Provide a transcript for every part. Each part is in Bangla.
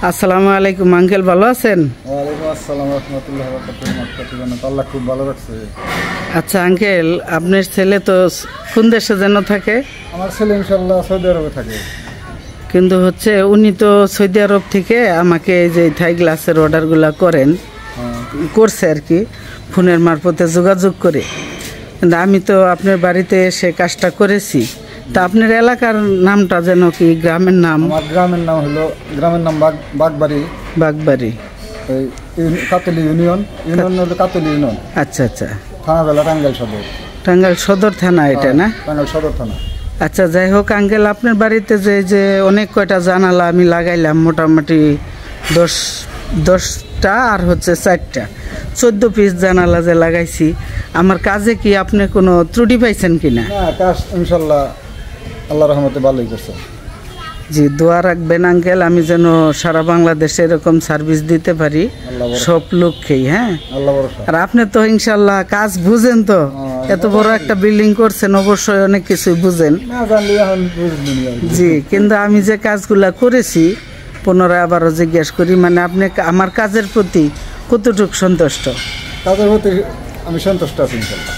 আসসালামু আলাইকুম আঙ্কেল, ভালো আছেন? ওয়ালাইকুম আসসালাম রাহমাতুল্লাহি ওয়া বারাকাতুহু। আল্লাহ খুব ভালো রাখছে। আচ্ছা আঙ্কেল, আপনার ছেলে তো কোন দেশে যেন থাকে? আমার ছেলে ইনশাআল্লাহ সৌদি আরবে থাকে। কিন্তু হচ্ছে উনি তো সৌদি আরব থেকে আমাকে এই যে থাই গ্লাসের অর্ডারগুলো করছে আর কি, ফোনের মারফতে যোগাযোগ করে। কিন্তু আমি তো আপনার বাড়িতে এসে কাজটা করেছি। তা আপনার এলাকার নামটা যেন কি, গ্রামের নাম? আমার গ্রামের নাম বাগবাড়ি। বাগবাড়ি, কাতলি ইউনিয়ন হলো কাতলি ইউনিয়ন। আচ্ছা আচ্ছা। থানা জেলা টাঙ্গাইল সদর। টাঙ্গাইল সদর থানা এটা না? টাঙ্গাইল সদর থানা। আচ্ছা, যাই হোক আঙ্কেল, আপনার বাড়িতে যে অনেক কয়টা জানালা আমি লাগাইলাম, মোটামুটি 10টা আর হচ্ছে 4টা, 14 পিস জানালা যে লাগাইছি, আমার কাজে কি আপনি কোনো ত্রুটি পাইছেন কিনা? না, কাজ ইনশাআল্লাহ আল্লাহর রহমতে ভালোই করছে। জি, দোয়া রাখবেন আঙ্কেল, আমি যেন সারা বাংলাদেশে এরকম সার্ভিস দিতে পারি সব লোককেই। হ্যাঁ, আর আপনি তো ইনশাল্লাহ কাজ বুঝেন, তো এত বড় একটা বিল্ডিং করছেন, অবশ্যই অনেক কিছুই বুঝেন। জি, কিন্তু আমি যে কাজগুলা করেছি পুনরায় আবারও জিজ্ঞেস করি, মানে আপনি আমার কাজের প্রতি কতটুকু সন্তুষ্ট? কাজের প্রতি আমি সন্তুষ্ট আছি ইনশাআল্লাহ।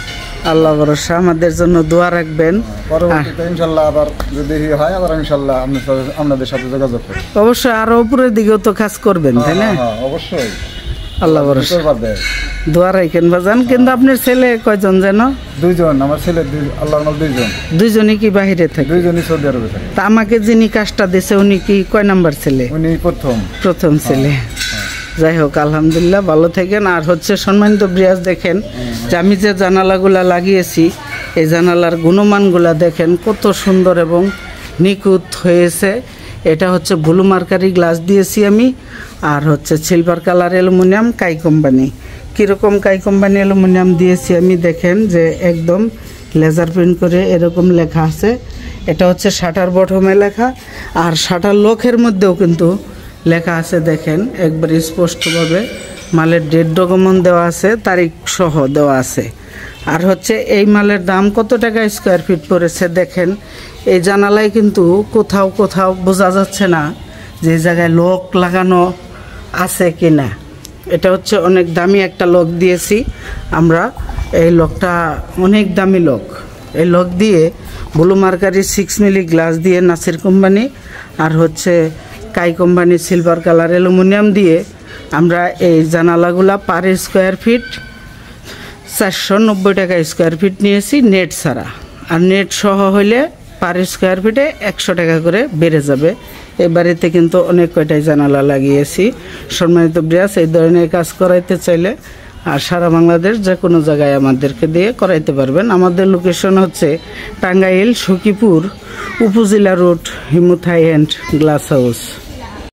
আল্লাহ ভরসা, আমাদের জন্য দোয়া রাখবেন। পরবর্তীতে ইনশাআল্লাহ আবার যদি হয়, আবার ইনশাআল্লাহ আপনাদের সাথে যোগাযোগ করব। অবশ্যই আরো উপরের দিকেও তো কাজ করবেন, তাই না? হ্যাঁ, অবশ্যই। আল্লাহ ভরসা, দোয়া রাখেন বাজান। কিন্তু আপনার ছেলে কয়জন যেন? 2জন। আমার ছেলে আল্লাহর নাম 2জন। 2জনই কি বাহিরে থাকে? 2জনই সৌদি আরবে থাকে। তা আমাকে যিনি কাজটা দিয়েছে উনি কি কয় নাম্বার ছেলে? উনি প্রথম ছেলে। যাই হোক, আলহামদুলিল্লাহ, ভালো থাকেন। আর হচ্ছে সম্মানিত ব্রিয়াজ, দেখেন যে আমি যে জানালাগুলা লাগিয়েছি, এই জানালার গুণমানগুলা দেখেন কত সুন্দর এবং নিখুঁত হয়েছে। এটা হচ্ছে ব্লু মার্কারি গ্লাস দিয়েছি আমি, আর হচ্ছে সিলভার কালার অ্যালুমিনিয়াম কাই কোম্পানি। কীরকম কাই কোম্পানি অ্যালুমিনিয়াম দিয়েছি আমি, দেখেন যে একদম লেজার প্রিন্ট করে এরকম লেখা আছে। এটা হচ্ছে শাটার বটমে লেখা, আর শাটার লকের মধ্যেও কিন্তু লেখা আছে, দেখেন একবারে স্পষ্টভাবে মালের ডেট ডকুমেন্ট দেওয়া আছে, তারিখ সহ দেওয়া আছে। আর হচ্ছে এই মালের দাম কত টাকা স্কোয়ার ফিট পড়েছে দেখেন। এই জানালায় কিন্তু কোথাও বোঝা যাচ্ছে না যে জায়গায় লক লাগানো আছে কি না। এটা হচ্ছে অনেক দামি একটা লক দিয়েছি আমরা। এই লকটা অনেক দামি লক। এই লক দিয়ে ব্লু মার্কারি 6 মিলি গ্লাস দিয়ে নাসির কোম্পানি, আর হচ্ছে কাই কোম্পানি সিলভার কালার অ্যালুমিনিয়াম দিয়ে আমরা এই জানালাগুলা পার স্কোয়ার ফিট 490 টাকা স্কোয়ার ফিট নিয়েছি, নেট ছাড়া। আর নেট সহ হইলে পার স্কোয়ার ফিটে 100 টাকা করে বেড়ে যাবে। এই বাড়িতে কিন্তু অনেক কয়টাই জানালা লাগিয়েছি। সম্মানিত ব্রিয়াস, এই ধরনের কাজ করাইতে চাইলে আর সারা বাংলাদেশ যে কোনো জায়গায় আমাদেরকে দিয়ে করাইতে পারবেন। আমাদের লোকেশন হচ্ছে টাঙ্গাইল সখীপুর উপজেলা road, Himu Thai and glass house.